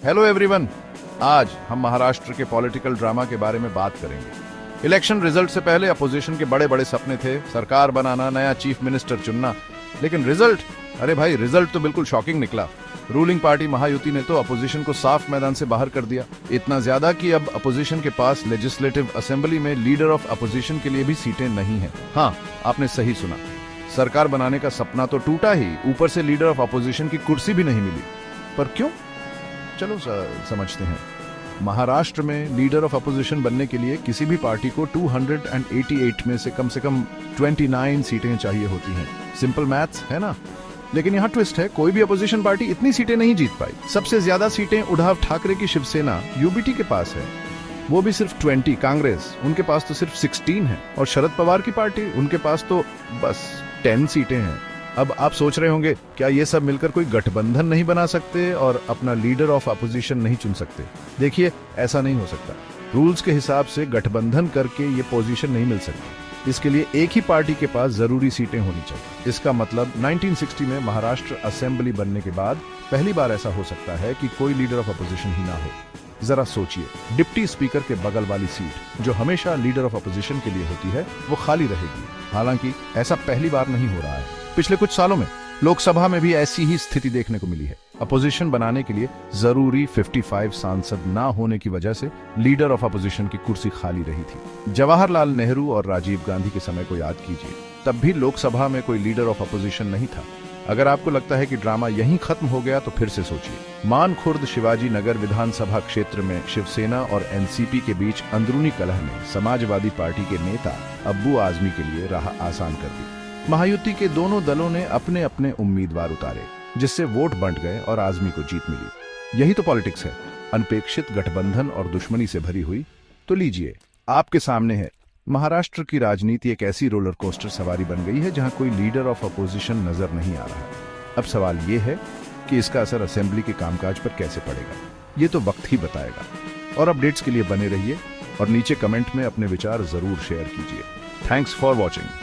Hello everyone. आज हम महाराष्ट्र के पॉलिटिकल ड्रामा के बारे में बात करेंगे। इलेक्शन रिजल्ट से पहले अपोजिशन के बड़े बड़े सपने थे, सरकार बनाना, नया चीफ मिनिस्टर चुनना। लेकिन रिजल्ट, अरे भाई रिजल्ट तो बिल्कुल शॉकिंग निकला। रूलिंग पार्टी महायुति ने तो अपोजिशन को साफ मैदान से बाहर कर दिया। इतना ज्यादा कि अब अपोजिशन के पास लेजिस्लेटिव असेंबली में लीडर ऑफ अपोजिशन के लिए भी सीटें नहीं है। हाँ, आपने सही सुना, सरकार बनाने का सपना तो टूटा ही, ऊपर से लीडर ऑफ अपोजिशन की कुर्सी भी नहीं मिली। पर क्यों? चलो समझते हैं। महाराष्ट्र में लीडर ऑफ अपोजिशन बनने के लिए किसी भी पार्टी को 288 में से कम 29 सीटें चाहिए होती हैं। सिंपल मैथ्स है ना? लेकिन यहाँ ट्विस्ट है, कोई भी अपोजिशन पार्टी इतनी सीटें नहीं जीत पाई। सबसे ज्यादा सीटें उद्धव ठाकरे की शिवसेना यूबीटी के पास है, वो भी सिर्फ 20। कांग्रेस, उनके पास तो सिर्फ 16 है। और शरद पवार की पार्टी, उनके पास तो बस 10 सीटें हैं। अब आप सोच रहे होंगे, क्या ये सब मिलकर कोई गठबंधन नहीं बना सकते और अपना लीडर ऑफ अपोजिशन नहीं चुन सकते? देखिए, ऐसा नहीं हो सकता। रूल्स के हिसाब से गठबंधन करके ये पोजीशन नहीं मिल सकती। इसके लिए एक ही पार्टी के पास जरूरी सीटें होनी चाहिए। इसका मतलब 1960 में महाराष्ट्र असेंबली बनने के बाद पहली बार ऐसा हो सकता है कि कोई लीडर ऑफ अपोजिशन ही ना हो। जरा सोचिए, डिप्टी स्पीकर के बगल वाली सीट जो हमेशा लीडर ऑफ अपोजिशन के लिए होती है, वो खाली रहेगी। हालांकि ऐसा पहली बार नहीं हो रहा है। पिछले कुछ सालों में लोकसभा में भी ऐसी ही स्थिति देखने को मिली है। अपोजिशन बनाने के लिए जरूरी 55 सांसद ना होने की वजह से लीडर ऑफ अपोजिशन की कुर्सी खाली रही थी। जवाहरलाल नेहरू और राजीव गांधी के समय को याद कीजिए, तब भी लोकसभा में कोई लीडर ऑफ अपोजिशन नहीं था। अगर आपको लगता है कि ड्रामा यहीं खत्म हो गया तो फिर से सोचिए। मानखुर्द शिवाजी नगर विधानसभा क्षेत्र में शिवसेना और एनसीपी के बीच अंदरूनी कलह ने समाजवादी पार्टी के नेता अब्बू आजमी के लिए राह आसान कर दी। महायुति के दोनों दलों ने अपने अपने उम्मीदवार उतारे, जिससे वोट बंट गए और आजमी को जीत मिली। यही तो पॉलिटिक्स है, अनपेक्षित गठबंधन और दुश्मनी से भरी हुई। तो लीजिए, आपके सामने है, महाराष्ट्र की राजनीति एक ऐसी रोलर कोस्टर सवारी बन गई है जहां कोई लीडर ऑफ अपोजिशन नजर नहीं आ रहा। अब सवाल यह है कि इसका असर असेंबली के कामकाज पर कैसे पड़ेगा, ये तो वक्त ही बताएगा। और अपडेट्स के लिए बने रहिए और नीचे कमेंट में अपने विचार जरूर शेयर कीजिए। Thanks for watching.